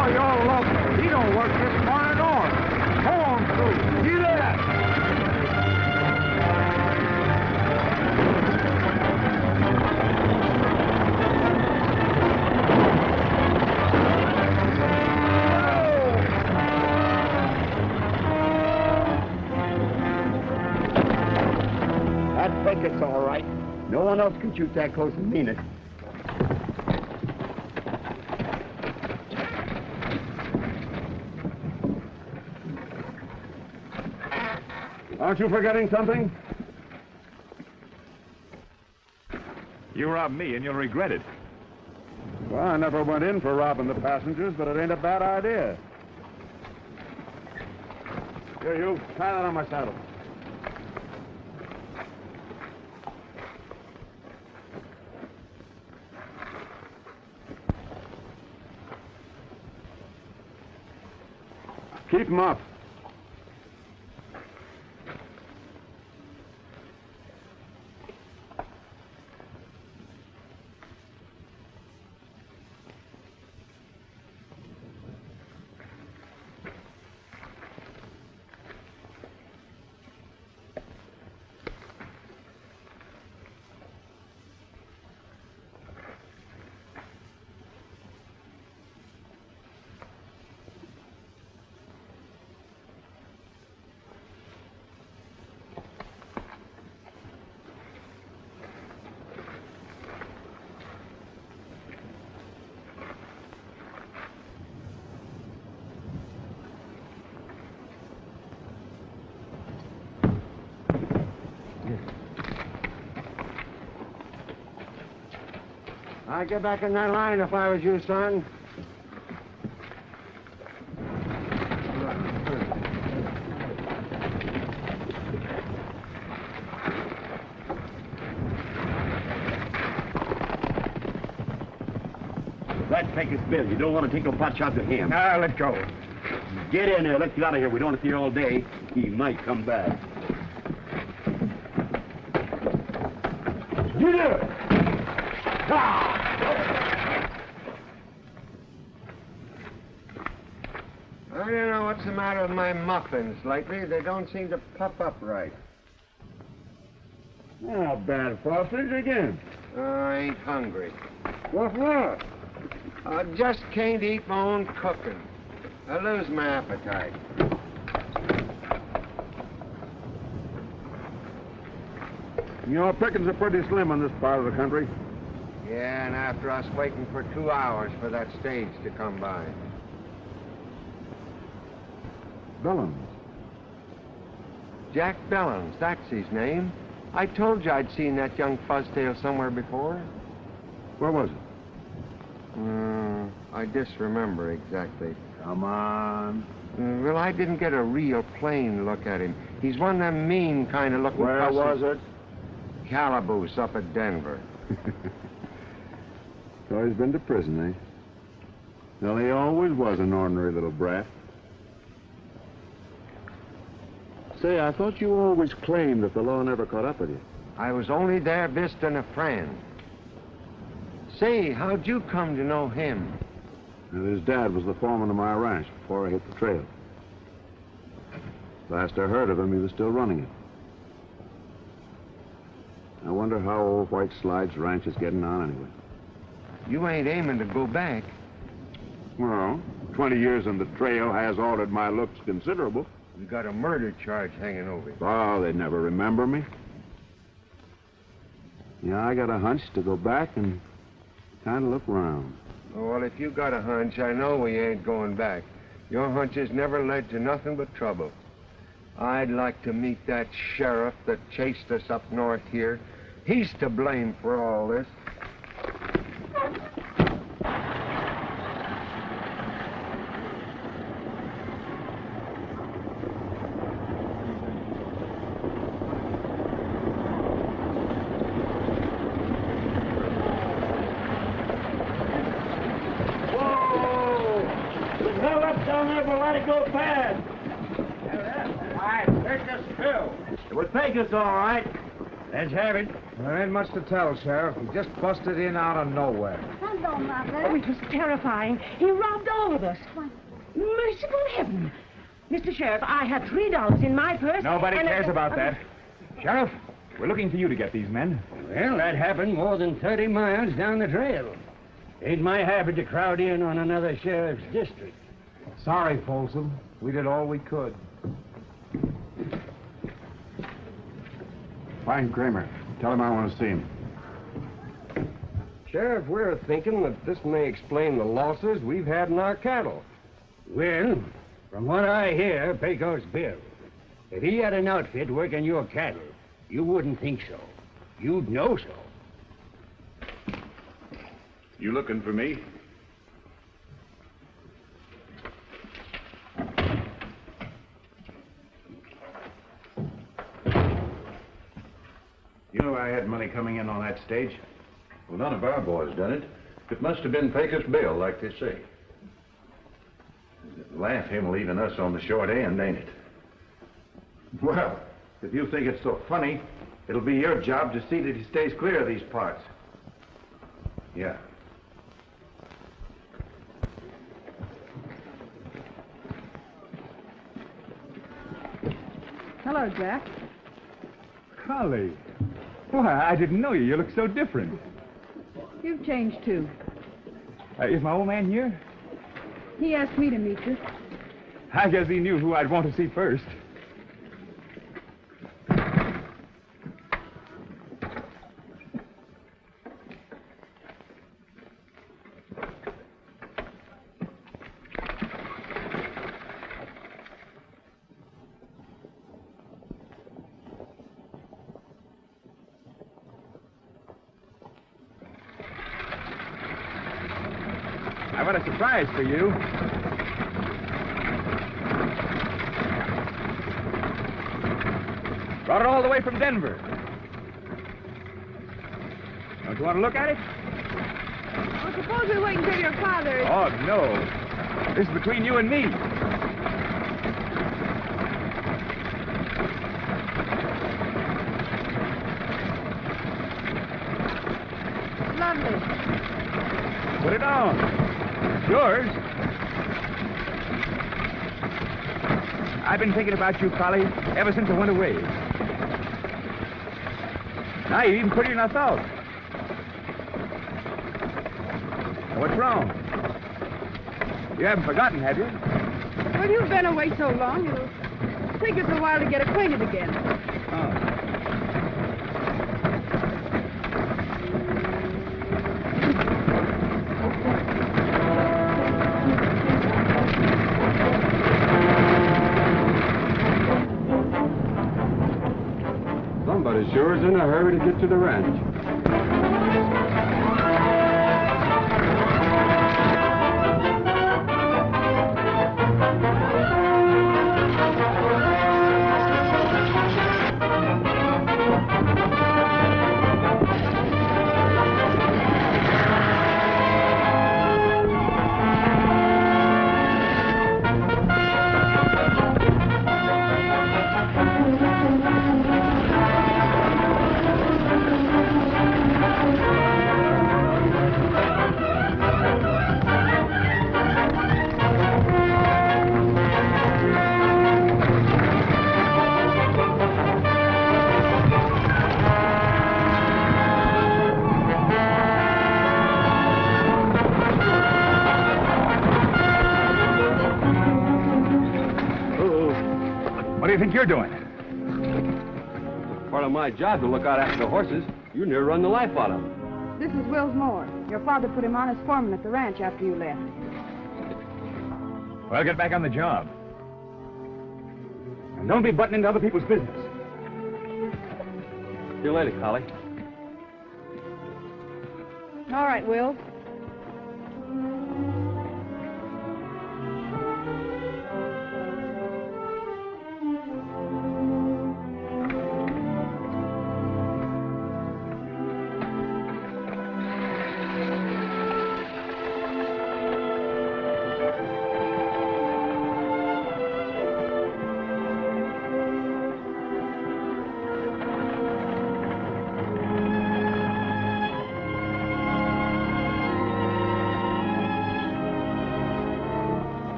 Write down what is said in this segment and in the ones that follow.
Oh, you're local. He don't work this morning north. Go on through. See that? I think it's all right. No one else can shoot that close and mean it. Aren't you forgetting something? You robbed me, and you'll regret it. Well, I never went in for robbing the passengers, but it ain't a bad idea. Here, you. Tie that on my saddle. Keep him up. I'd get back in that line if I was you, son. Let's take his bill. You don't want to take no pot shots at him. Now, let go. Get in there. Let's get out of here. We don't want to see you all day. He might come back. You do it! I don't know what's the matter with my muffins lately. They don't seem to puff up right. Not bad, Frosty. Again. I ain't hungry. What's wrong? I just can't eat my own cooking. I lose my appetite. You know, pickings are pretty slim in this part of the country. Yeah, and after us waiting for 2 hours for that stage to come by. Bellounds. Jack Bellounds, that's his name. I told you I'd seen that young fuzztail somewhere before. Where was it? I disremember exactly. Come on. Well, I didn't get a real plain look at him. He's one of them mean kind of looking Where was it? Calaboose up at Denver. So he's been to prison, eh? Well, he always was an ordinary little brat. Say, I thought you always claimed that the law never caught up with you. I was only there visiting a friend. Say, how'd you come to know him? And his dad was the foreman of my ranch before I hit the trail. Last I heard of him, he was still running it. I wonder how old White Slide's ranch is getting on anyway. You ain't aiming to go back. Well, 20 years on the trail has altered my looks considerable. You got a murder charge hanging over you. Oh, they'd never remember me. Yeah, I got a hunch to go back and kind of look around. Oh, well, if you got a hunch, I know we ain't going back. Your hunches never led to nothing but trouble. I'd like to meet that sheriff that chased us up north here. He's to blame for all this. It would take us all right. Let's have it. There ain't much to tell, Sheriff. He just busted in out of nowhere. Hello, Mother. Oh, it was terrifying. He robbed all of us. Why? Merciful heaven. Mr. Sheriff, I had $3 in my purse. Nobody and cares about that. Sheriff, we're looking for you to get these men. Well, that happened more than 30 miles down the trail. Ain't my habit to crowd in on another sheriff's district. Sorry, Folsom. We did all we could. Find Kramer. Tell him I want to see him. Sheriff, we're thinking that this may explain the losses we've had in our cattle. Well, from what I hear, Pecos Bill, if he had an outfit working your cattle, you wouldn't think so. You'd know so. You looking for me? You know I had money coming in on that stage? Well, none of our boys done it. It must have been Pecos Bill, like they say. Laugh him leaving us on the short end, ain't it? Well, if you think it's so funny, it'll be your job to see that he stays clear of these parts. Yeah. Hello, Jack. Golly. Why, I didn't know you. You look so different. You've changed, too. Is my old man here? He asked me to meet you. I guess he knew who I'd want to see first. I've got a surprise for you. Brought it all the way from Denver. Don't you want to look at it? Well, suppose we wait until your father... Oh, no. This is between you and me. Lovely. Put it on. It's yours. I've been thinking about you, Collie, ever since I went away. Now you're even prettier than I thought. Now, what's wrong? You haven't forgotten, have you? Well, you've been away so long, it'll take us a while to get acquainted again. Oh. Somebody sure is in a hurry to get to the ranch. What do you think you're doing? Part of my job to look out after the horses. You near run the life out of them. This is Will's mower. Your father put him on as foreman at the ranch after you left. Well, get back on the job. And don't be butting into other people's business. See you later, Collie. All right, Will.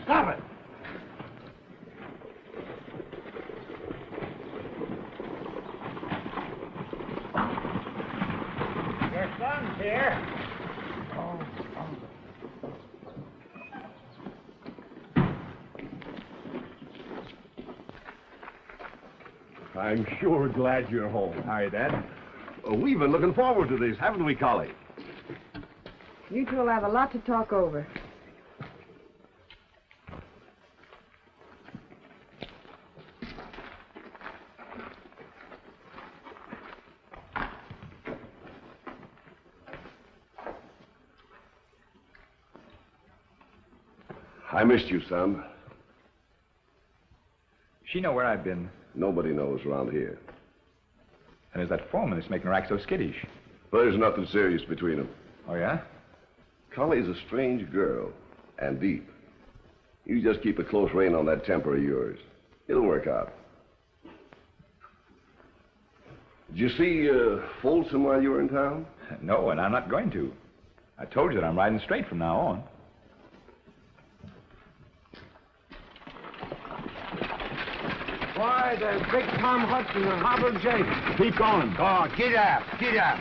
Stop it! Your son's here. I'm sure glad you're home. Hi, Dad. We've been looking forward to this, haven't we, Collie? You two will have a lot to talk over. I missed you, son. She know where I've been. Nobody knows around here. And there's that foreman that's making her act so skittish. There's nothing serious between them. Oh, yeah? Collie's a strange girl, and deep. You just keep a close rein on that temper of yours. It'll work out. Did you see Folsom while you were in town? No, and I'm not going to. I told you that I'm riding straight from now on. Why, there's Big Tom Hudson and Hobble Jake. Keep going. Oh, get up, get up.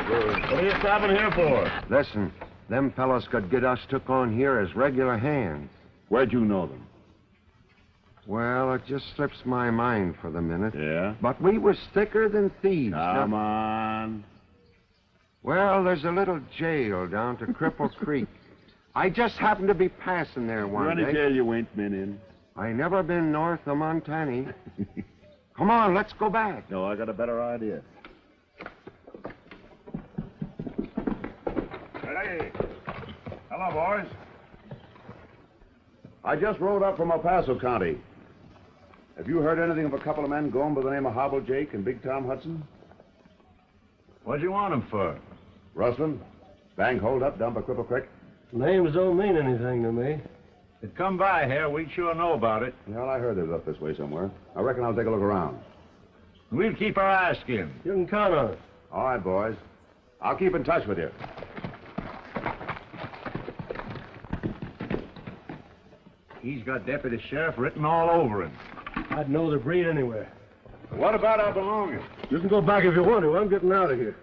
What are you stopping here for? Listen, them fellows could get us took on here as regular hands. Where'd you know them? Well, it just slips my mind for the minute. Yeah? But we was thicker than thieves. Come on. Well, there's a little jail down to Cripple Creek. I just happened to be passing there one day. jail you ain't been in? I never been north of Montana. Come on, let's go back. No, I got a better idea. Hey. Hello, boys. I just rode up from El Paso County. Have you heard anything of a couple of men going by the name of Hobble Jake and Big Tom Hudson? What'd you want them for? Rustling, bank holdup down by Cripple Creek. Names don't mean anything to me. If it come by here, we'd sure know about it. Well, I heard they was up this way somewhere. I reckon I'll take a look around. We'll keep our eyes skinned. You can count on it. All right, boys. I'll keep in touch with you. He's got deputy sheriff written all over him. I'd know the breed anywhere. What about our belongings? You can go back if you want to. I'm getting out of here.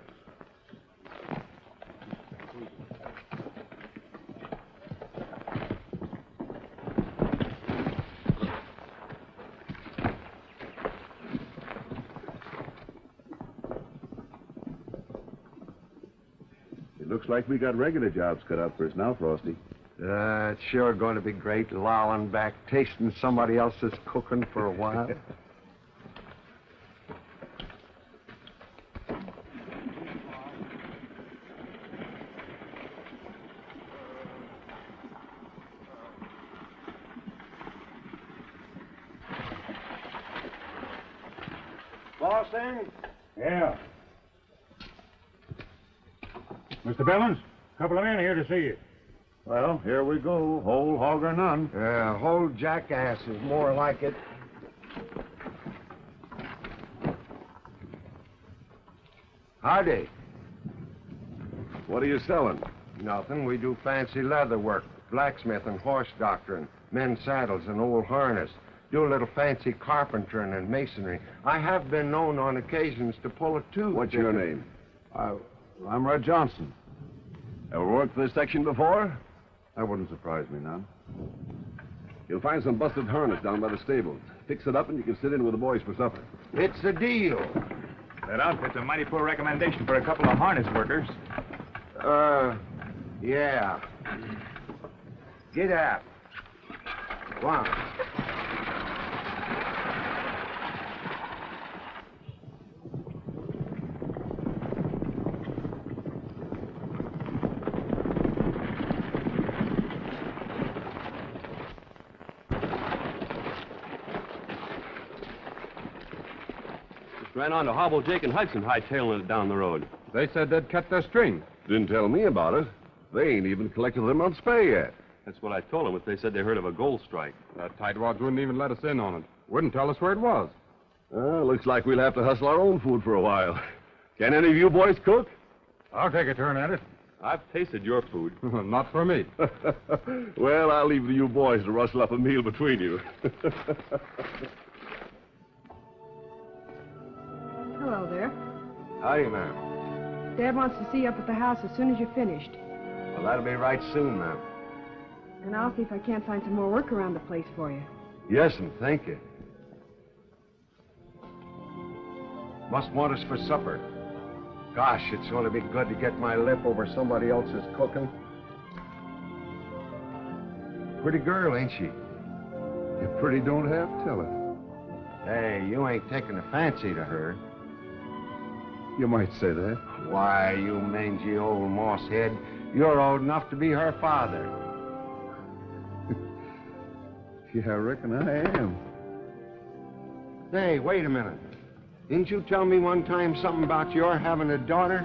It looks like we got regular jobs cut out for us now, Frosty. It's sure going to be great lolling back, tasting somebody else's cooking for a while. Frosty? Yeah. Mr. Bellounds, a couple of men here to see you. Well, here we go. Whole hog or none. Whole jackass is more like it. Howdy. What are you selling? Nothing. We do fancy leather work, blacksmith and horse doctoring, men's saddles and old harness. Do a little fancy carpentering and masonry. I have been known on occasions to pull a tooth. What's your name? I'm Red Johnson. Ever worked for this section before? That wouldn't surprise me none. You'll find some busted harness down by the stables. Fix it up and you can sit in with the boys for supper. It's a deal. That outfit's a mighty poor recommendation for a couple of harness workers. Yeah. Get out. Go on. Ran on to Hobble, Jake, and Hudson hightailing it down the road. They said they'd cut their string. Didn't tell me about it. They ain't even collected them on pay yet. That's what I told them, but they said they heard of a gold strike. Tightwads wouldn't even let us in on it. Wouldn't tell us where it was. Looks like we'll have to hustle our own food for a while. Can any of you boys cook? I'll take a turn at it. I've tasted your food. Not for me. Well, I'll leave you boys to rustle up a meal between you. Hello there. Howdy, ma'am. Dad wants to see you up at the house as soon as you're finished. Well, that'll be right soon, ma'am. And I'll see if I can't find some more work around the place for you. Yes, and thank you. Must want us for supper. Gosh, it's going to be good to get my lip over somebody else's cooking. Pretty girl, ain't she? If pretty don't have, tell her. Hey, you ain't taking a fancy to her. You might say that. Why, you mangy old moss head, you're old enough to be her father. Yeah, I reckon I am. Hey, wait a minute. Didn't you tell me one time something about your having a daughter?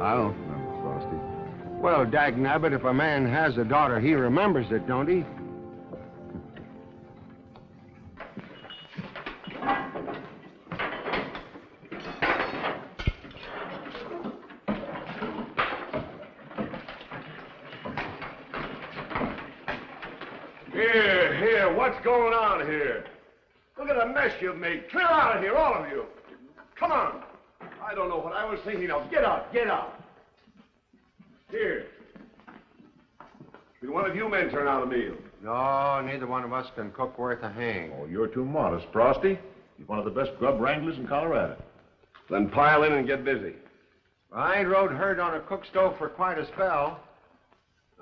I don't remember, Frosty. Well, dagnabbit, if a man has a daughter, he remembers it, don't he? Here, what's going on here? Look at the mess you've made. Clear out of here, all of you. Come on. I don't know what I was thinking of. Get out, get out. Here. Will one of you men turn out a meal? No, neither one of us can cook worth a hang. Oh, you're too modest, Frosty. You're one of the best grub wranglers in Colorado. Then pile in and get busy. I ain't rode herd on a cook stove for quite a spell.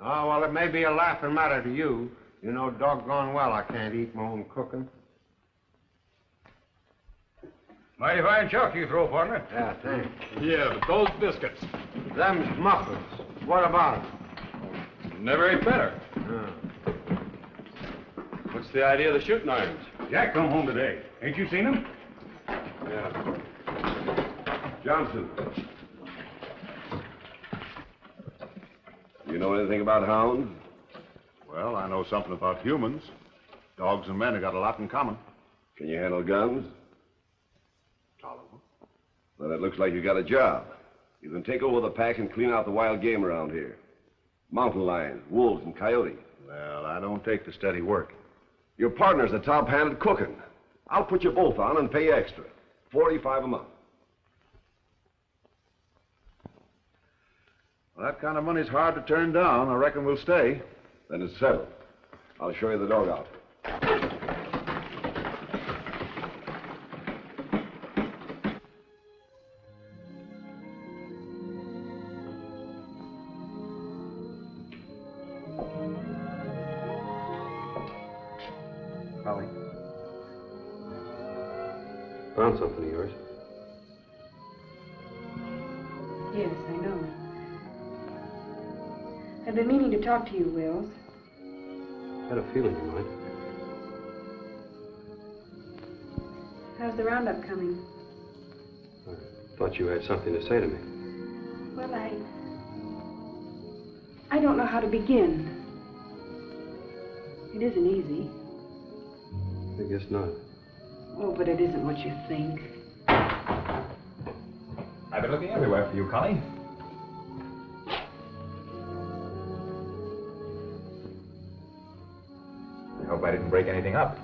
Oh, well, it may be a laughing matter to you. You know doggone well I can't eat my own cooking. Mighty fine chuck you throw, partner. Yeah, thanks. Yeah, but those biscuits. Them's muffins. What about them? Never ate better. What's the idea of the shooting irons? Jack come home today. Ain't you seen him? Yeah. Johnson. You know anything about hounds? Well, I know something about humans. Dogs and men have got a lot in common. Can you handle guns? Tolerable. Well, it looks like you got a job. You can take over the pack and clean out the wild game around here. Mountain lions, wolves, and coyote. Well, I don't take the steady work. Your partner's a top hand at cooking. I'll put you both on and pay extra. $45 a month. Well, that kind of money's hard to turn down. I reckon we'll stay. Then it's settled. I'll show you the dog out. Holly. Found something of yours. Yes, I know. I've been meaning to talk to you, Wills. Had a feeling you might. How's the roundup coming? I thought you had something to say to me. Well, I don't know how to begin. It isn't easy. I guess not. Oh, but it isn't what you think. I've been looking everywhere for you, Connie. I hope I didn't break anything up.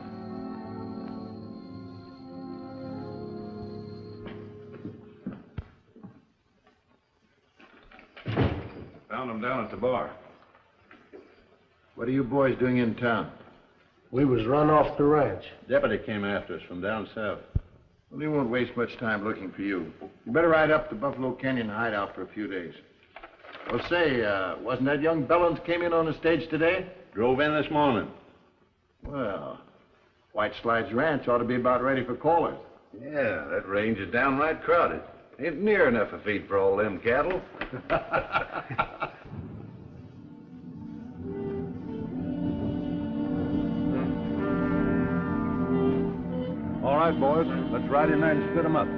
Found him down at the bar. What are you boys doing in town? We was run off the ranch. Deputy came after us from down south. Well, he won't waste much time looking for you. You better ride up to Buffalo Canyon hideout for a few days. Well, say, wasn't that young Bellounds came in on the stage today? Drove in this morning. Well, White Slides Ranch ought to be about ready for callers. Yeah, that range is downright crowded. Ain't near enough a feed for all them cattle. All right, boys. Let's ride in there and split them up.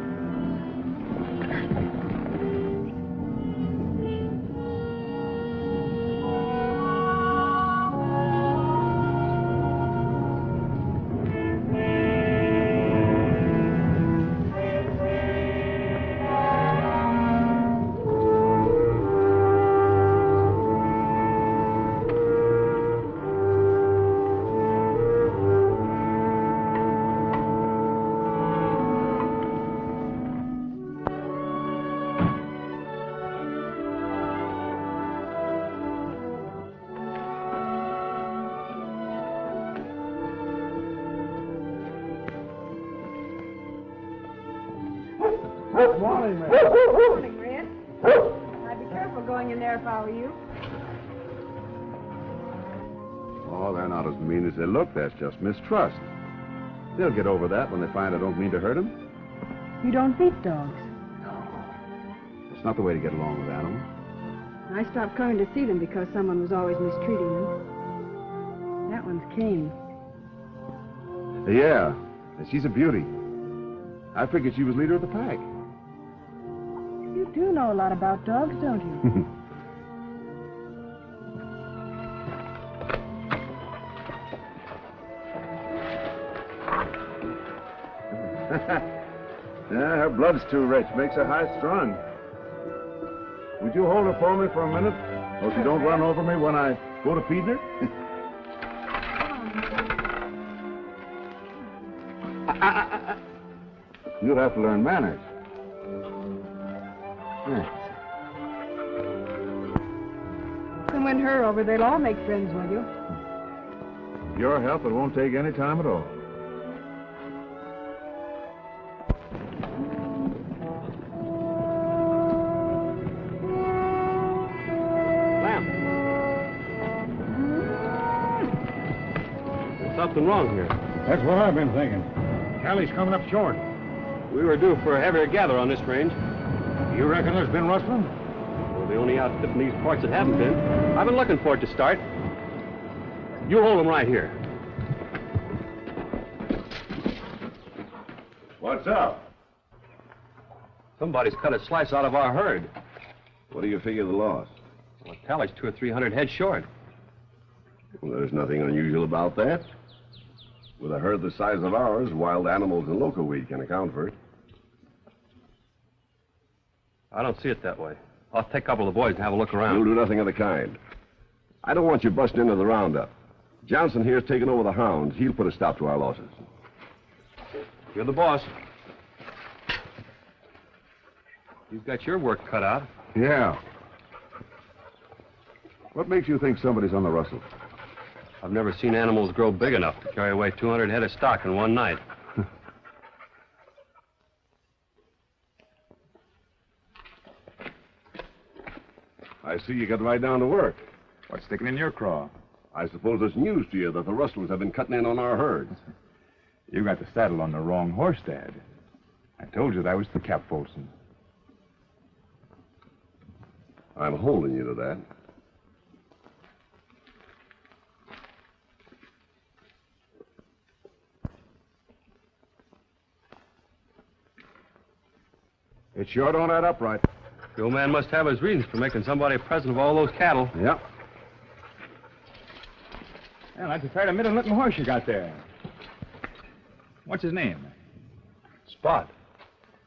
Morning, man. Morning, Red. I'd be careful going in there if I were you. Oh, they're not as mean as they look. That's just mistrust. They'll get over that when they find I don't mean to hurt them. You don't beat dogs. It's not the way to get along with animals. I stopped coming to see them because someone was always mistreating them. That one's Kane. Yeah, and she's a beauty. I figured she was leader of the pack. You do know a lot about dogs, don't you? Yeah, her blood's too rich. Makes her high-strung. Would you hold her for me for a minute? So she don't run over me when I go to feed her? You'll have to learn manners. You can win her over. They'll all make friends with you. Your help, it won't take any time at all. Something wrong here. That's what I've been thinking. Callie's coming up short. We were due for a heavier gather on this range. You reckon there's been rustling? We're the only outfit in these parts that haven't been. I've been looking for it to start. You hold them right here. What's up? Somebody's cut a slice out of our herd. What do you figure the loss? Well, the tally's 200 or 300 head short. Well, there's nothing unusual about that. With a herd the size of ours, wild animals and local weed can account for it. I don't see it that way. I'll take a couple of the boys and have a look around. You'll do nothing of the kind. I don't want you busting into the roundup. Johnson here's taken over the hounds. He'll put a stop to our losses. You're the boss. You've got your work cut out. Yeah. What makes you think somebody's on the rustle? I've never seen animals grow big enough to carry away 200 head of stock in one night. I see you got right down to work. What's sticking in your craw? I suppose it's news to you that the rustlers have been cutting in on our herds. You got the saddle on the wrong horse, Dad. I told you that was the Cap Folsom. I'm holding you to that. It sure don't add up right. The old man must have his reasons for making somebody a present of all those cattle. Yep. Well, that's a fairly middle-looking horse you got there. What's his name? Spot.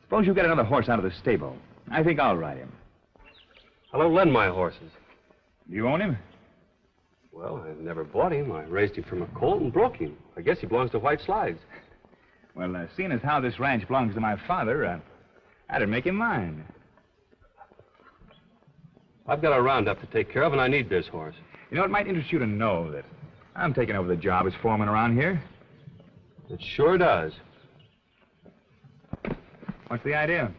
Suppose you get another horse out of the stable. I think I'll ride him. I don't lend my horses. Do you own him? Well, I've never bought him. I raised him from a colt and broke him. I guess he belongs to White Slides. Well, seeing as how this ranch belongs to my father, I'd make him mine. I've got a roundup to take care of, and I need this horse. You know, it might interest you to know that I'm taking over the job as foreman around here. It sure does. What's the idea?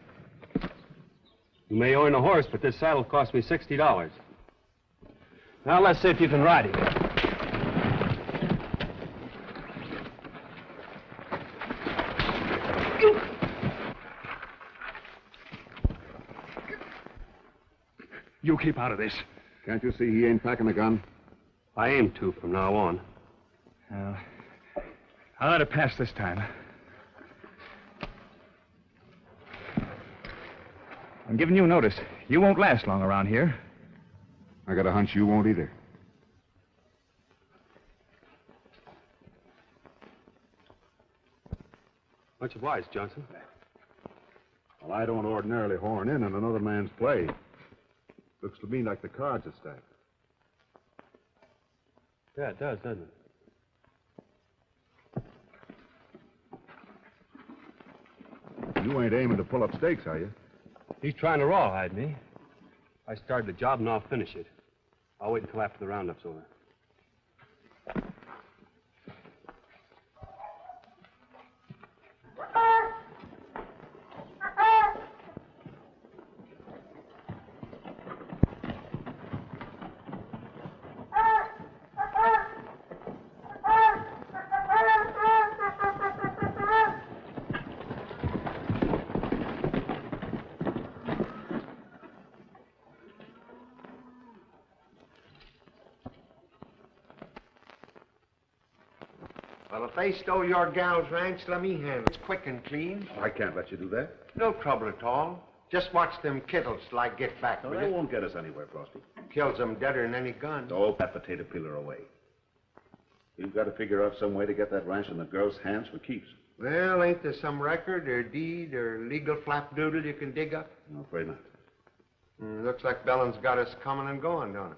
You may own a horse, but this saddle cost me $60. Now, let's see if you can ride it. You keep out of this. Can't you see he ain't packing a gun? I aim to from now on. Well, I'll let it pass this time. I'm giving you notice. You won't last long around here. I got a hunch you won't either. Much obliged, Johnson. Well, I don't ordinarily horn in on another man's play. Looks to me like the cards are stacked. Yeah, it does, doesn't it? You ain't aiming to pull up stakes, are you? He's trying to rawhide me. I started the job, and I'll finish it. I'll wait until after the roundup's over. if they stole your gal's ranch, let me handle it. It's quick and clean. I can't let you do that. No trouble at all. Just watch them kittles till I get back No, with that it. won't get us anywhere, Frosty. Kills them deader than any gun. Oh, that potato peeler away. You've got to figure out some way to get that ranch in the girl's hands for keeps. Well, ain't there some record or deed or legal flapdoodle you can dig up? I'm afraid not. Looks like Bellounds got us coming and going, don't it?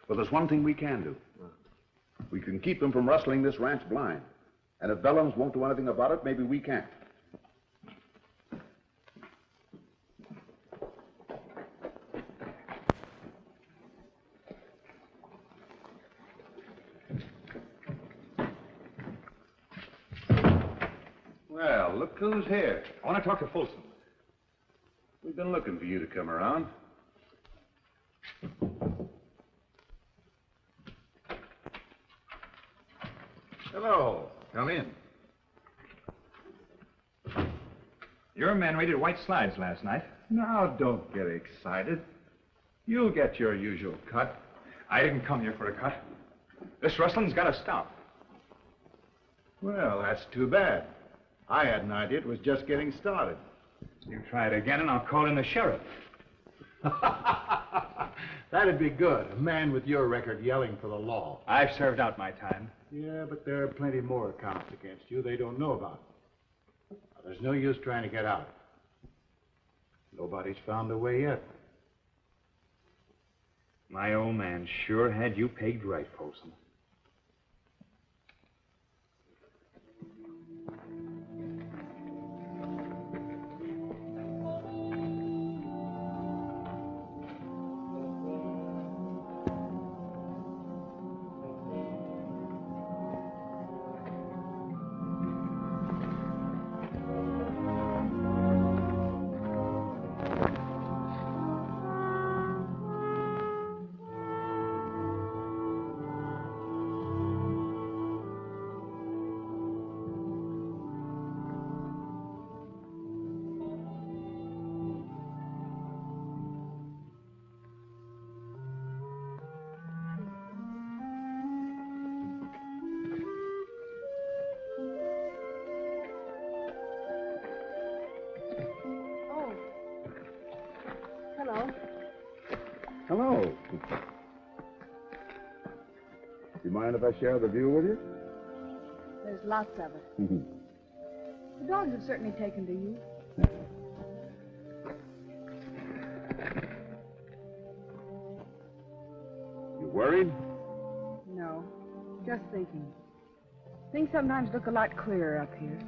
Well, there's one thing we can do. We can keep them from rustling this ranch blind. And if Bellounds won't do anything about it, maybe we can't. Well, look who's here. I want to talk to Folsom. We've been looking for you to come around. Hello. Come in. Your men raided White Slides last night. Now, don't get excited. You'll get your usual cut. I didn't come here for a cut. This rustling's got to stop. Well, that's too bad. I had an idea it was just getting started. You try it again and I'll call in the sheriff. That'd be good. A man with your record yelling for the law. I've served out my time. Yeah, but there are plenty more accounts against you they don't know about. Now, there's no use trying to get out. Nobody's found a way yet. My old man sure had you pegged right, Folsom. Hello. Do you mind if I share the view with you? There's lots of it. The dogs have certainly taken to you. You worried? No, just thinking. Things sometimes look a lot clearer up here.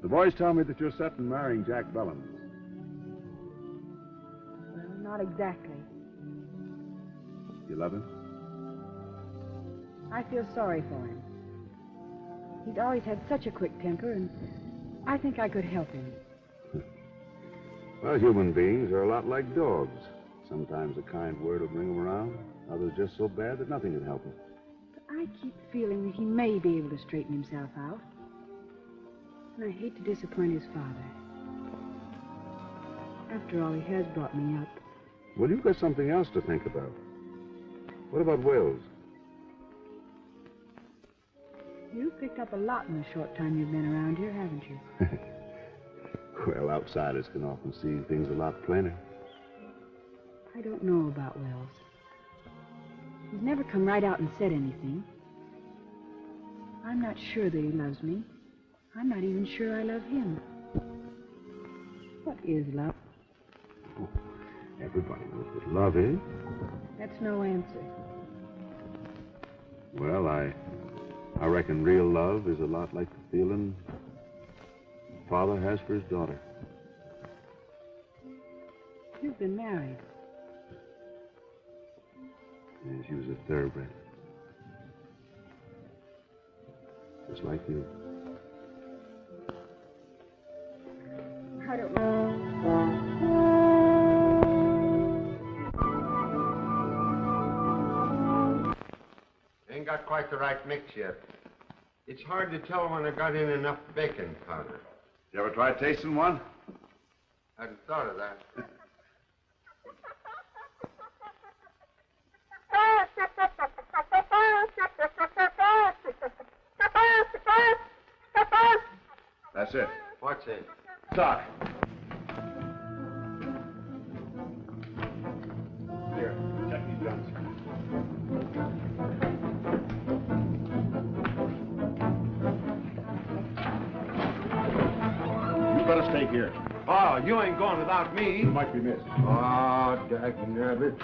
The boys tell me that you're set on marrying Jack Bellounds. Well, not exactly. You love him? I feel sorry for him. He's always had such a quick temper, and I think I could help him. Well, human beings are a lot like dogs. Sometimes a kind word will bring them around. Others just so bad that nothing can help them. But I keep feeling that he may be able to straighten himself out. And I hate to disappoint his father. After all, he has brought me up. Well, you've got something else to think about. What about Wills? You've picked up a lot in the short time you've been around here, haven't you? Well, outsiders can often see things a lot plainer. I don't know about Wells. He's never come right out and said anything. I'm not sure that he loves me. I'm not even sure I love him. What is love? Oh, everybody knows what love is. That's no answer. Well, I reckon real love is a lot like the feeling a father has for his daughter. You've been married. Yeah, she was a thoroughbred. Just like you. I don't know. Ain't got quite the right mix yet. It's hard to tell when I got in enough baking powder. You ever tried tasting one? Hadn't thought of that. That's it. What's it? Start. Here, check these guns. You better stay here. Oh, you ain't going without me. You might be missed. Oh, dagnabbit.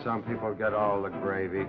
Some people get all the gravy.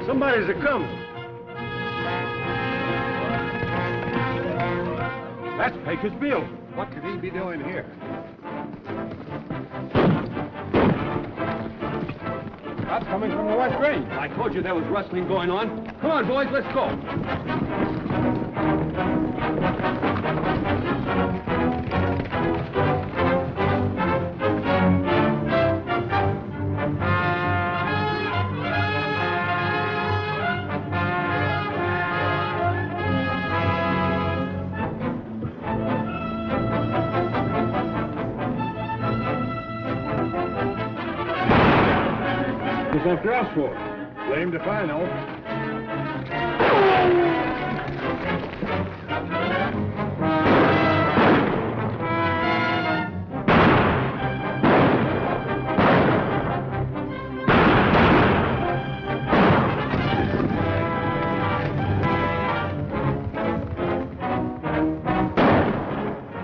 Somebody's a-coming. That's Baker's Bill. What could he be doing here? That's coming from the west range. I told you there was rustling going on. Come on, boys, let's go. What's after us for? Blamed if I know.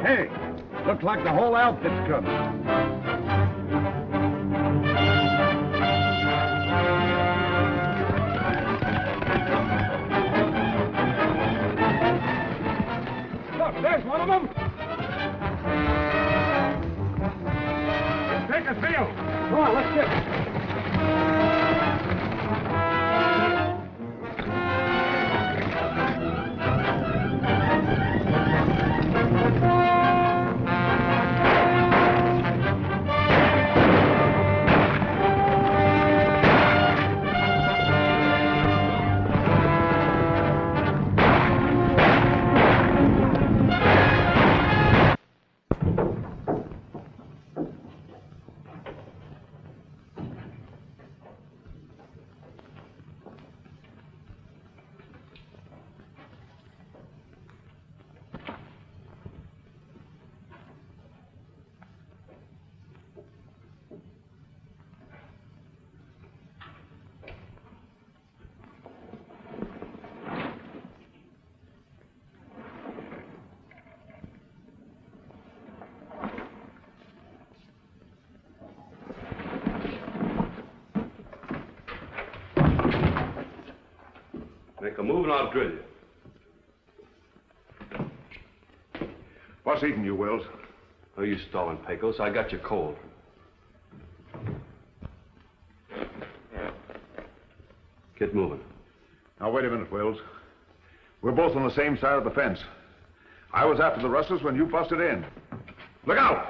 Hey, looks like the whole outfit's coming. There's one of them. Take a field. Come on, let's get it. Make a move and I'll drill you. What's eating you, Wills? Oh, you stalling, Pecos. I got you cold. Get moving. Now, wait a minute, Wills. We're both on the same side of the fence. I was after the rustlers when you busted in. Look out!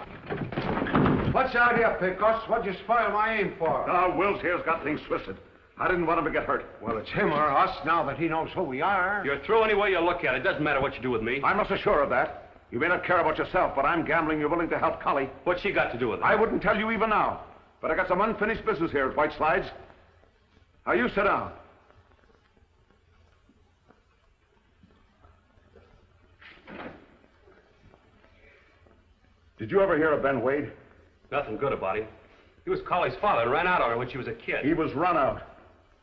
What's out here, Pecos? What'd you spoil my aim for? Now, Wills here's got things twisted. I didn't want him to get hurt. Well, it's him or us now that he knows who we are. You're through any way you look at it. Doesn't matter what you do with me. I'm not so sure of that. You may not care about yourself, but I'm gambling you're willing to help Collie. What's she got to do with it? I wouldn't tell you even now. But I got some unfinished business here at White Slides. Now, you sit down. Did you ever hear of Ben Wade? Nothing good about him. He was Collie's father and ran out on her when she was a kid. He was run out.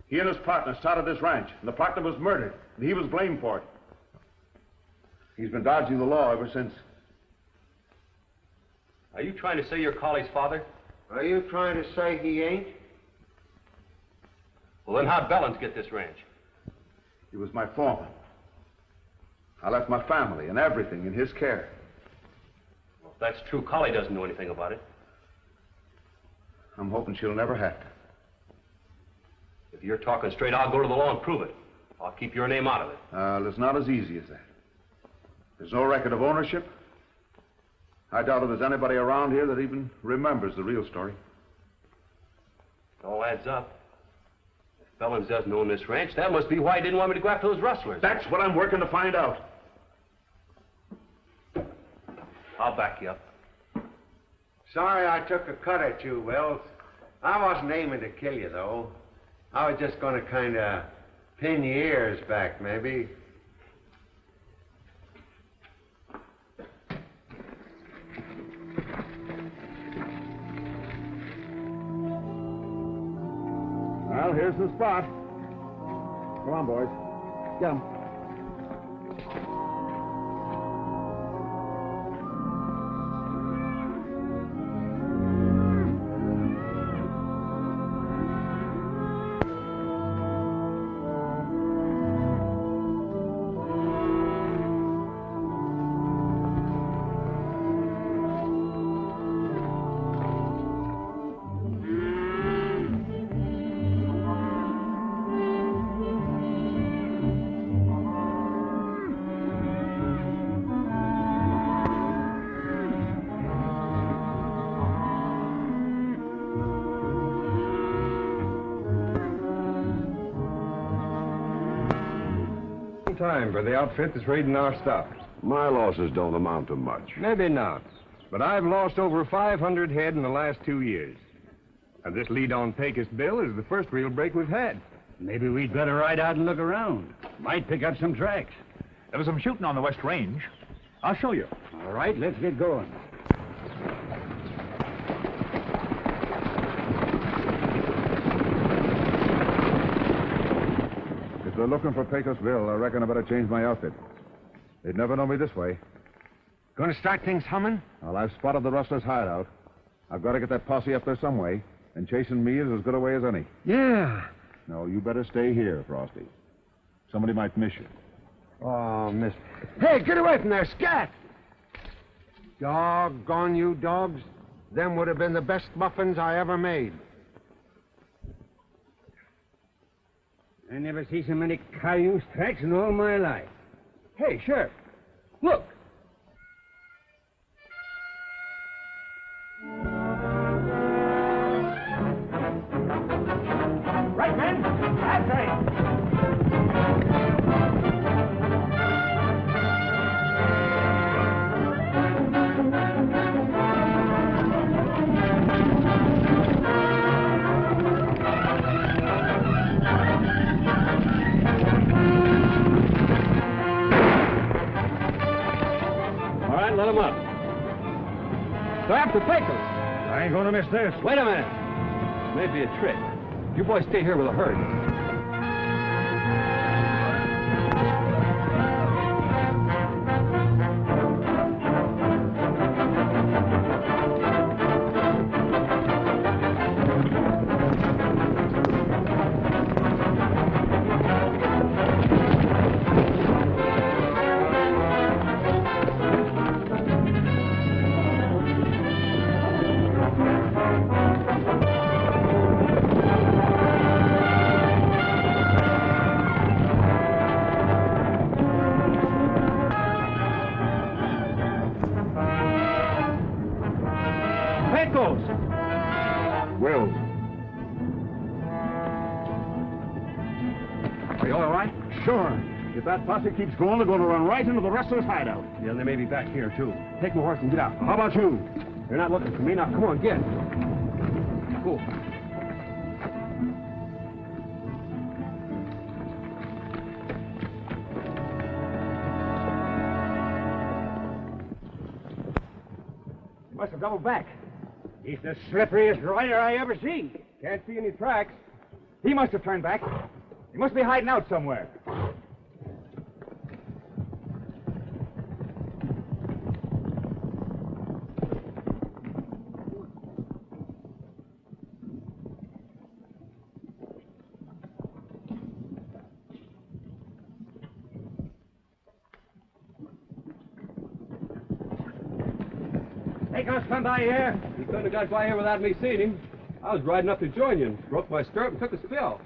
He and his partner started this ranch, and the partner was murdered. and he was blamed for it. He's been dodging the law ever since. Are you trying to say you're Collie's father? Are you trying to say he ain't? Well, then how'd Bellounds get this ranch? He was my foreman. I left my family and everything in his care. Well, if that's true, Collie doesn't know anything about it. I'm hoping she'll never have to. If you're talking straight, I'll go to the law and prove it. I'll keep your name out of it. It's not as easy as that. There's no record of ownership. I doubt if there's anybody around here that even remembers the real story. It all adds up. If Bellounds doesn't own this ranch, that must be why he didn't want me to go after those rustlers. That's what I'm working to find out. I'll back you up. Sorry I took a cut at you, Wells. I wasn't aiming to kill you, though. I was just going to kind of pin your ears back, maybe. Well, here's the spot. Come on, boys. Get 'em. Time for the outfit that's raiding our stuff. My losses don't amount to much. Maybe not, but I've lost over 500 head in the last 2 years. And this lead on Pecos Bill is the first real break we've had. Maybe we'd better ride out and look around. Might pick up some tracks. There was some shooting on the West Range. I'll show you. All right, let's get going. If they're looking for Pecos Bill, I reckon I better change my outfit. They'd never know me this way. Gonna start things humming? Well, I've spotted the rustlers' hideout. I've got to get that posse up there some way, and chasing me is as good a way as any. Yeah. No, you better stay here, Frosty. Somebody might miss you. Oh, miss. Hey, get away from there, scat! Doggone you dogs. Them would have been the best muffins I ever made. I never see so many cayuse tracks in all my life. Hey, Sheriff, look. Right, men? That's right. Let him up. They're after Pecos. I ain't gonna miss this. Wait a minute. Maybe a trick. You boys stay here with the herd. Wills. Are you all right? Sure. If that posse keeps going, they're going to run right into the rustlers' hideout. Yeah, they may be back here, too. Take my horse and get out. How about you? They're not looking for me. Now, come on, get. Go. Must have doubled back. He's the slipperiest rider I ever see. Can't see any tracks. He must have turned back. He must be hiding out somewhere. Pecos come by here? He couldn't have got by here without me seeing him. I was riding up to join you and broke my stirrup and took a spill.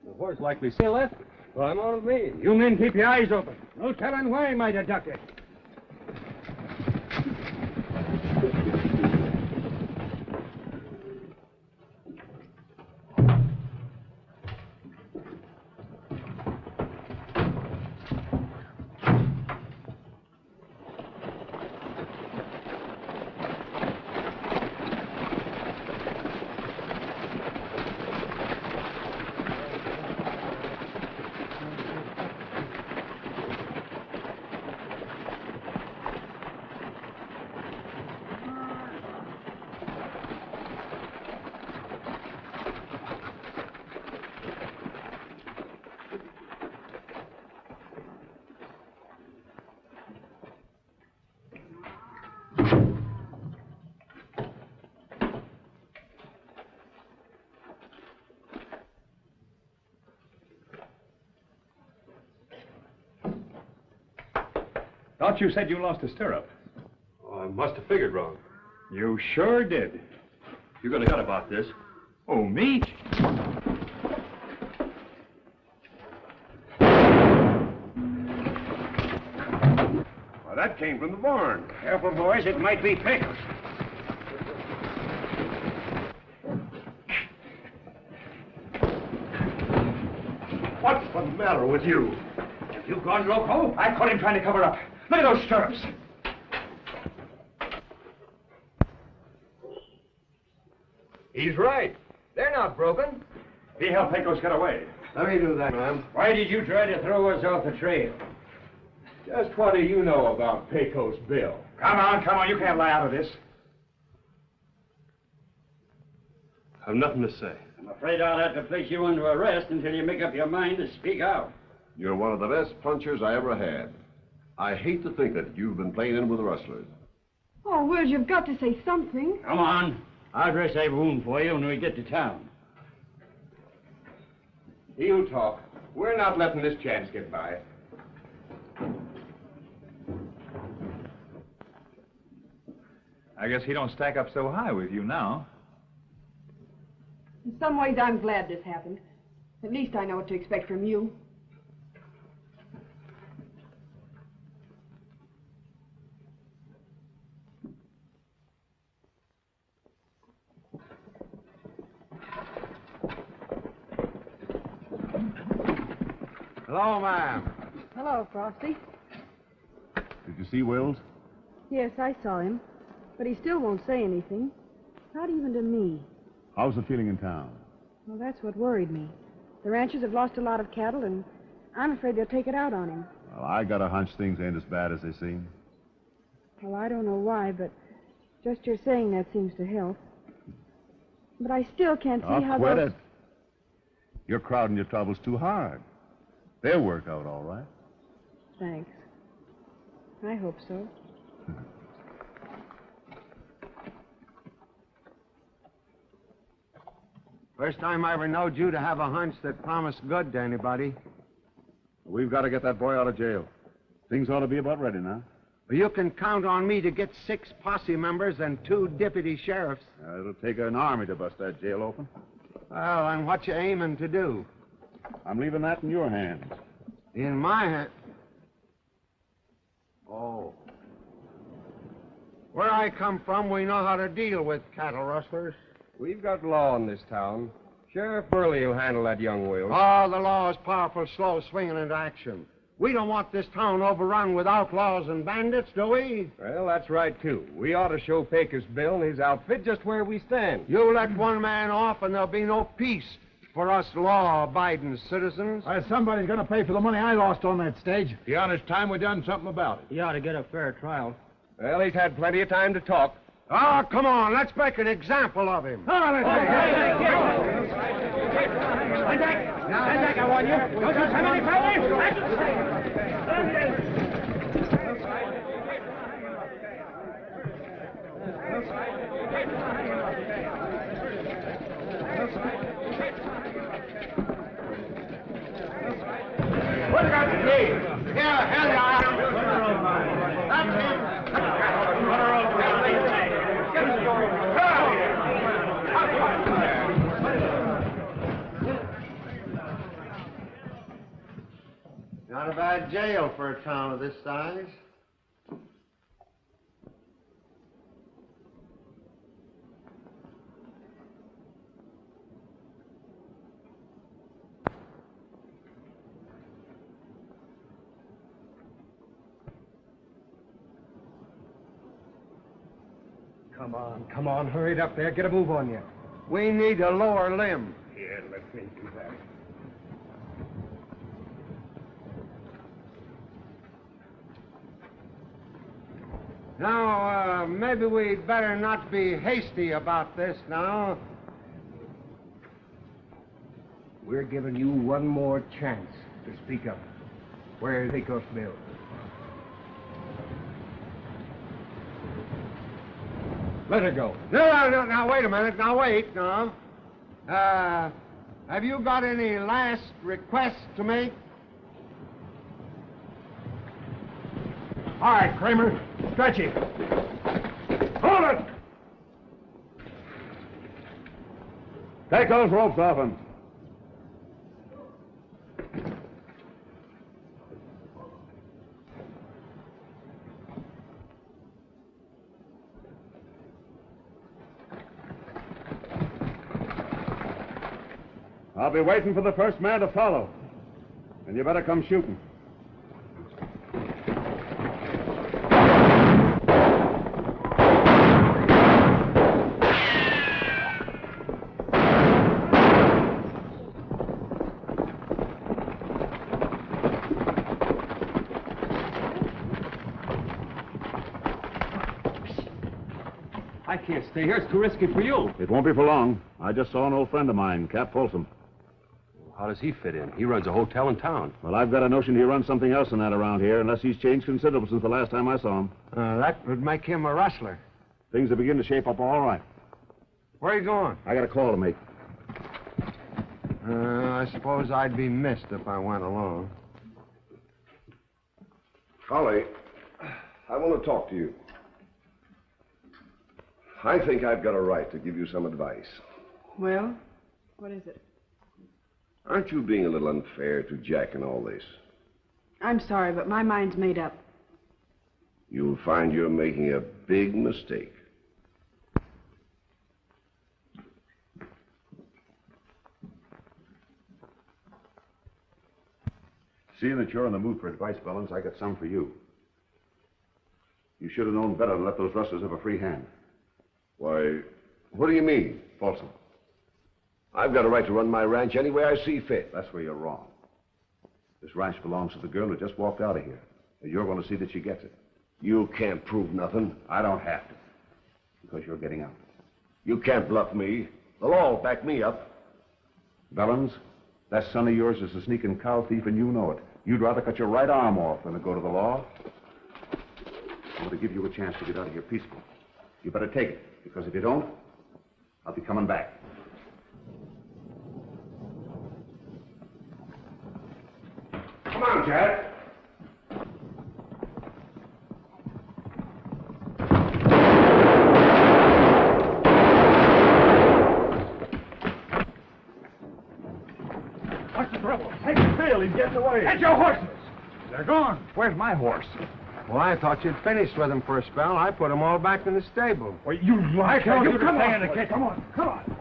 The horse likely still left. Well, I'm on with me. You men keep your eyes open. No telling where he might have ducked it. Thought you said you lost a stirrup. Oh, I must have figured wrong. You sure did. You're going to cut about this. Oh, me? Well, that came from the barn. Careful, boys. It might be Pecos. What's the matter with you? Have you gone loco? I caught him trying to cover up. Look at those stirrups. He's right. They're not broken. He helped Pecos get away. Let me do that, ma'am. Why did you try to throw us off the trail? Just what do you know about Pecos Bill? Come on. You can't lie out of this. I've nothing to say. I'm afraid I'll have to place you under arrest until you make up your mind to speak out. You're one of the best punchers I ever had. I hate to think that you've been playing in with the rustlers. Oh, Will, you've got to say something. Come on. I'll dress that wound for you when we get to town. He'll talk. We're not letting this chance get by. I guess he don't stack up so high with you now. In some ways, I'm glad this happened. At least I know what to expect from you. Hello, ma'am. Hello, Frosty. Did you see Wills? Yes, I saw him. But he still won't say anything. Not even to me. How's the feeling in town? Well, that's what worried me. The ranchers have lost a lot of cattle, and I'm afraid they'll take it out on him. Well, I got a hunch things ain't as bad as they seem. Well, I don't know why, but just your saying that seems to help. But I still can't see how quit those... it. You're crowding your troubles too hard. They'll work out all right. Thanks. I hope so. First time I ever knowed you to have a hunch that promised good to anybody. We've got to get that boy out of jail. Things ought to be about ready now. Well, you can count on me to get 6 posse members and 2 deputy sheriffs. It'll take an army to bust that jail open. Well, and what you aiming to do? I'm leaving that in your hands. In my hand? Oh. Where I come from, we know how to deal with cattle rustlers. We've got law in this town. Sheriff Burley will handle that young Will. Oh, the law is powerful slow swinging into action. We don't want this town overrun with outlaws and bandits, do we? Well, that's right, too. We ought to show Pecos Bill and his outfit just where we stand. You let one man off and there'll be no peace for us law-abiding citizens. Somebody's going to pay for the money I lost on that stage. The honest time we done something about it. He ought to get a fair trial. Well, he's had plenty of time to talk. Oh, come on. Let's make an example of him. Stand back, I warn you. Don't you have any What about the key? Here, hell, That's him. bad jail for a town of this size. Come on, hurry it up there. Get a move on you. We need a lower limb. Here, let me do that. Now, maybe we'd better not be hasty about this now. We're giving you one more chance to speak up. Where's Takeoff Bill? Let her go. No, now, wait a minute. Now, wait, no. Have you got any last requests to make? All right, Kramer. Stretch it. Hold it! Take those ropes off him. I'll be waiting for the first man to follow. And you better come shooting. I can't stay here. It's too risky for you. It won't be for long. I just saw an old friend of mine, Cap Folsom. How does he fit in? He runs a hotel in town. Well, I've got a notion he runs something else than that around here, unless he's changed considerable since the last time I saw him. That would make him a rustler. Things are beginning to shape up all right. Where are you going? I got a call to make. I suppose I'd be missed if I went alone. Holly, I want to talk to you. I think I've got a right to give you some advice. Well, what is it? Aren't you being a little unfair to Jack in all this? I'm sorry, but my mind's made up. You'll find you're making a big mistake. Seeing that you're in the mood for advice, Bellounds, I got some for you. You should have known better than let those rustlers have a free hand. Why, what do you mean, Folsom? I've got a right to run my ranch any way I see fit. That's where you're wrong. This ranch belongs to the girl who just walked out of here. And you're going to see that she gets it. You can't prove nothing. I don't have to. Because you're getting out. You can't bluff me. The law will back me up. Bellounds, that son of yours is a sneaking cow thief, and you know it. You'd rather cut your right arm off than to go to the law. I want to give you a chance to get out of here peaceful. You better take it, because if you don't, I'll be coming back. Come on, Jack. What's the trouble? Take the field. He's getting away. Get your horses. They're gone. Where's my horse? Well, I thought you'd finished with him for a spell. I put them all back in the stable. Well, you lie. told you to come stay on, in the kitchen. Come on, come on.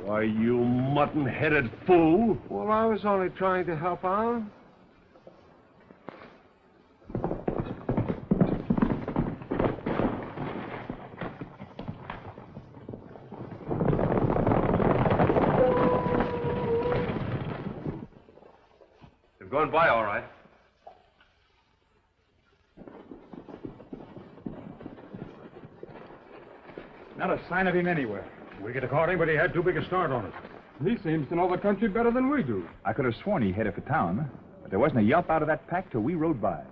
Why, you mutton-headed fool. Well, I was only trying to help out. They've gone by all right. Not a sign of him anywhere. We could have caught him, but he had too big a start on us. He seems to know the country better than we do. I could have sworn he headed for town, but there wasn't a yelp out of that pack till we rode by.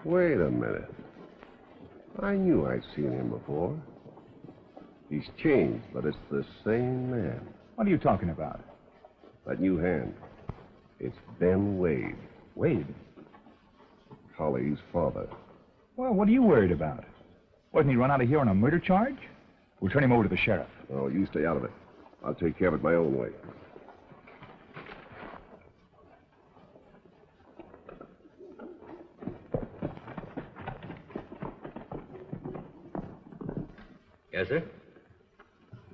Wait a minute. I knew I'd seen him before. He's changed, but it's the same man. What are you talking about? That new hand. It's Ben Wade. Wade? Holly's father. Well, what are you worried about? Wasn't he run out of here on a murder charge? We'll turn him over to the sheriff. Oh, you stay out of it. I'll take care of it my own way. Yes, sir?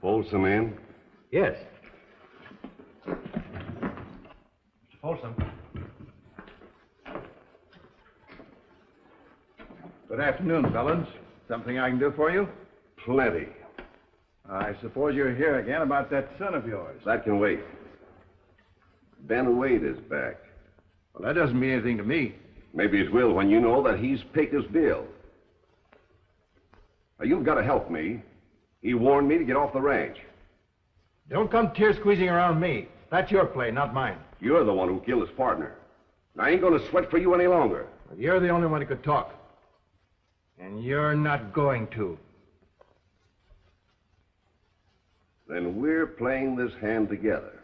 Folsom in? Yes. Mr. Folsom. Good afternoon, Bellounds. Something I can do for you? Plenty. I suppose you're here again about that son of yours. That can wait. Ben Wade is back. Well, that doesn't mean anything to me. Maybe it will when you know that he's Pecos Bill. Now, you've got to help me. He warned me to get off the ranch. Don't come tear-squeezing around me. That's your play, not mine. You're the one who killed his partner. I ain't going to sweat for you any longer. You're the only one who could talk. And you're not going to. Then we're playing this hand together.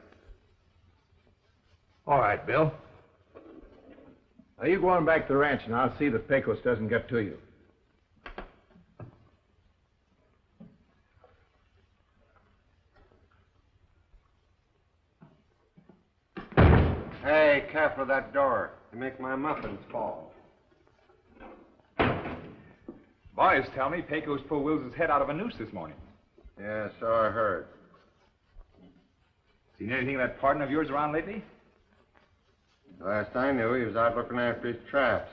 All right, Bill. Now, you go on back to the ranch, and I'll see that Pecos doesn't get to you. Hey, careful of that door. You make my muffins fall. Boys tell me Pecos pulled Wills's head out of a noose this morning. Yeah, so I heard. Seen anything of that partner of yours around lately? Last I knew, he was out looking after his traps.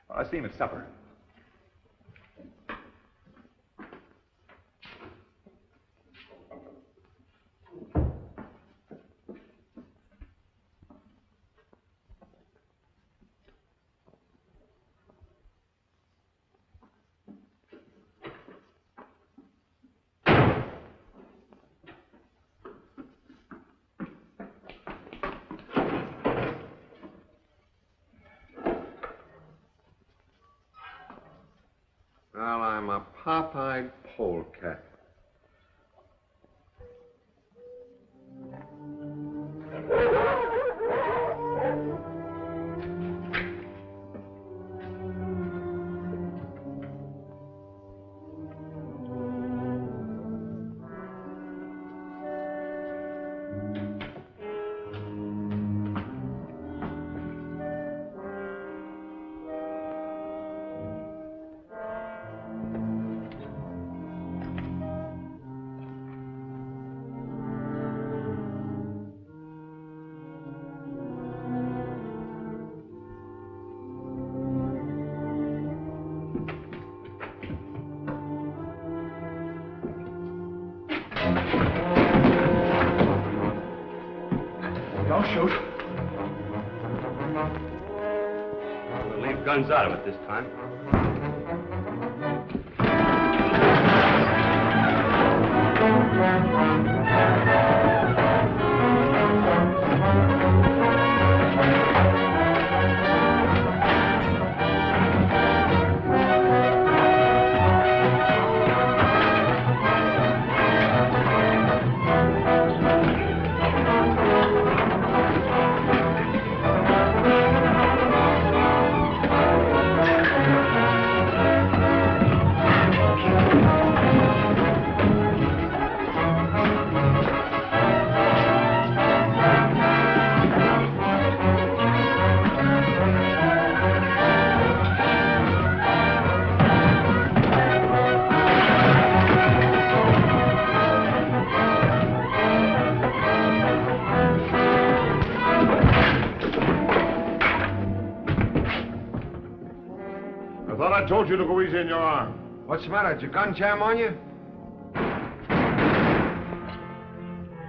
Well, I see him at supper. Well, I'm a pop-eyed polecat. Don't shoot. We'll leave guns out of it this time. I told you to go easy in your arm. What's the matter? Did your gun jam on you?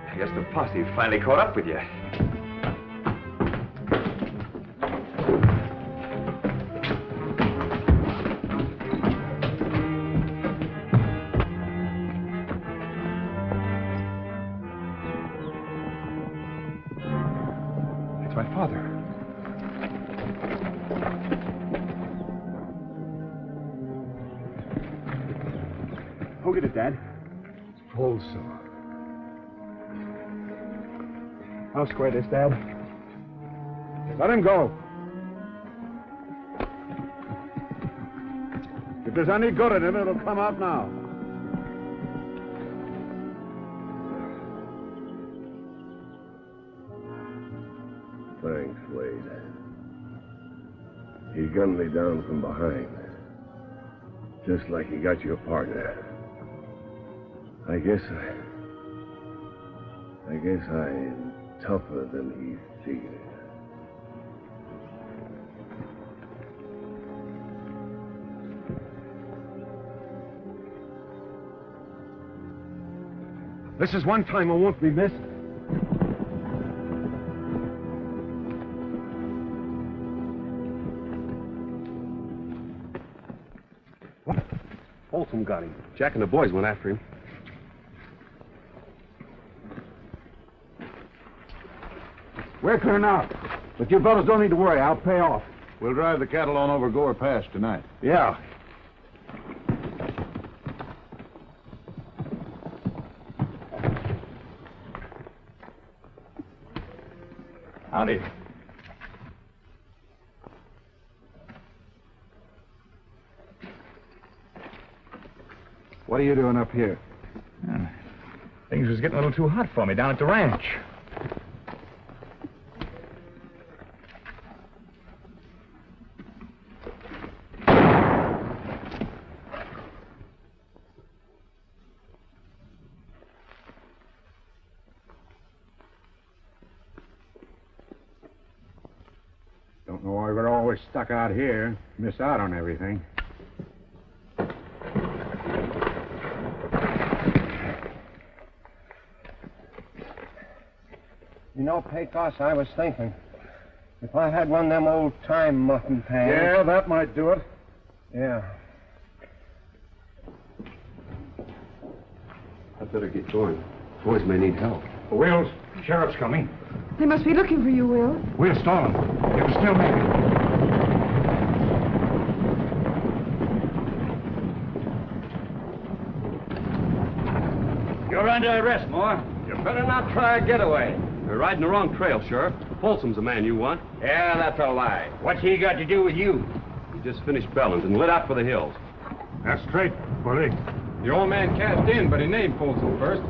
I guess the posse finally caught up with you. It's my father. Who did it, Dad? Folsom. I'll square this, Dad. Let him go. If there's any good in him, it'll come out now. Thanks, Wade. He gunned me down from behind. Just like you got your partner. I guess I'm tougher than he figured. This is one time I won't be missed. What? Folsom got him. Jack and the boys went after him. We're clear now. But you fellas don't need to worry. I'll pay off. We'll drive the cattle on over Gore Pass tonight. Yeah. Howdy. What are you doing up here? Things was getting a little too hot for me down at the ranch. Don't know why we're always stuck out here. Miss out on everything. You know, Pecos, I was thinking, if I had one of them old-time muffin pans... Yeah, that might do it. Yeah. I'd better get going. Boys may need help. Wills, sheriff's coming. They must be looking for you, Will. We'll stall them. You can still make it. You're under arrest, Moore. You better not try a getaway. You're riding the wrong trail, Sheriff. Folsom's the man you want. Yeah, that's a lie. What's he got to do with you? He just finished Bellounds and lit out for the hills. That's straight, Bully. The old man cast in, but he named Folsom first.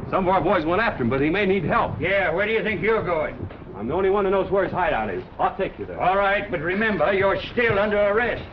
Some of our boys went after him, but he may need help. Yeah, where do you think you're going? I'm the only one who knows where his hideout is. I'll take you there. All right, but remember, you're still under arrest.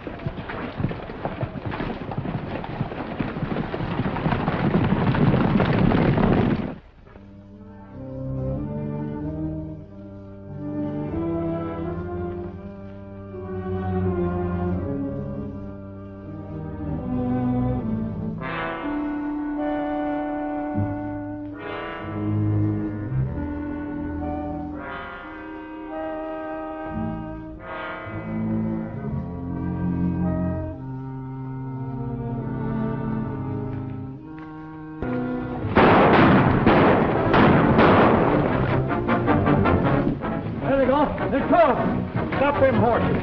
Stop them horses.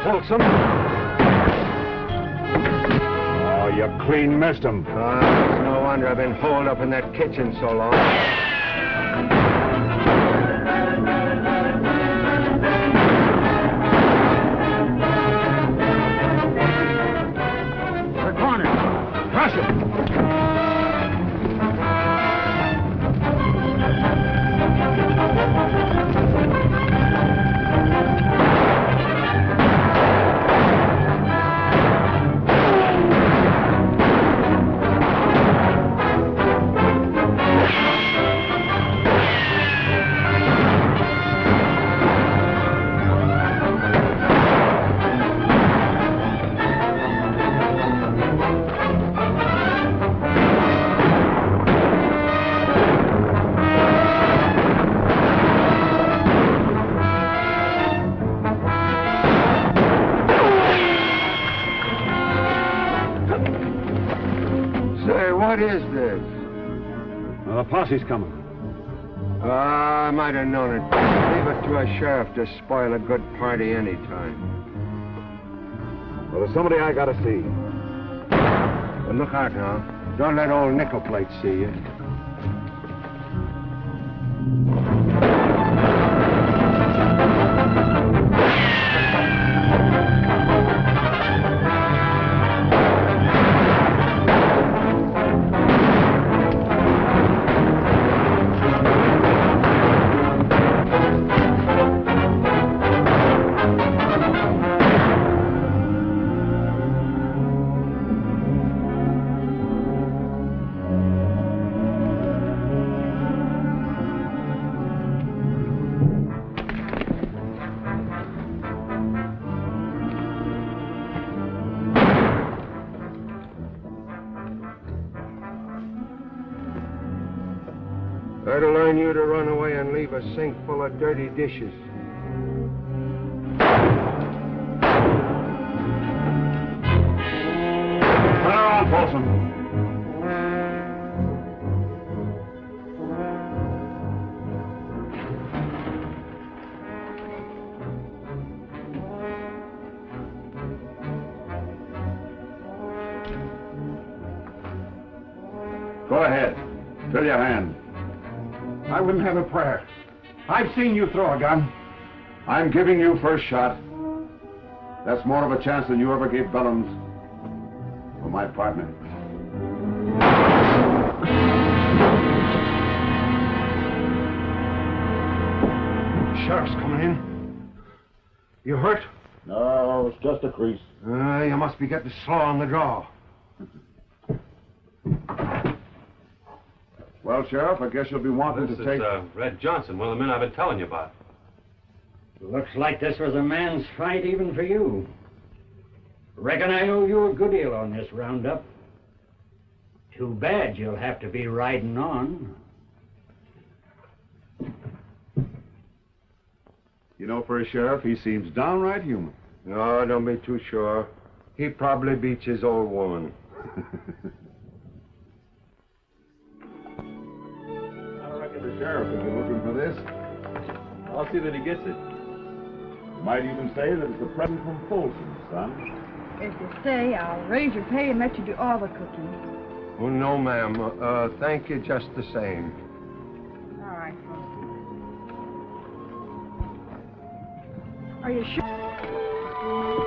Folsom? Oh, you clean missed him. It's no wonder I've been holed up in that kitchen so long. We're cornered. Crush him. Say, what is this? Well, the posse's coming. I might have known it. Leave it to a sheriff to spoil a good party anytime. Well, there's somebody I gotta see. But look out now. Don't let old Nickel Plate see you. That'll learn you to run away and leave a sink full of dirty dishes. Turn around, Folsom. Go ahead. Fill your hand. I wouldn't have a prayer. I've seen you throw a gun. I'm giving you first shot. That's more of a chance than you ever gave Bellounds or my partner. Sheriff's coming in. You hurt? No, it's just a crease. You must be getting slow on the draw. Well, Sheriff, I guess you'll be wanting to take... This is Red Johnson, one of the men I've been telling you about. Looks like this was a man's fight even for you. Reckon I owe you a good deal on this roundup. Too bad you'll have to be riding on. You know, for a sheriff, he seems downright human. No, don't be too sure. He probably beats his old woman. The sheriff will be looking for this. I'll see that he gets it. You might even say that it's a present from Folsom, son. As they say, I'll raise your pay and let you do all the cooking. Oh, no, ma'am. Thank you just the same. All right, Frosty. Are you sure?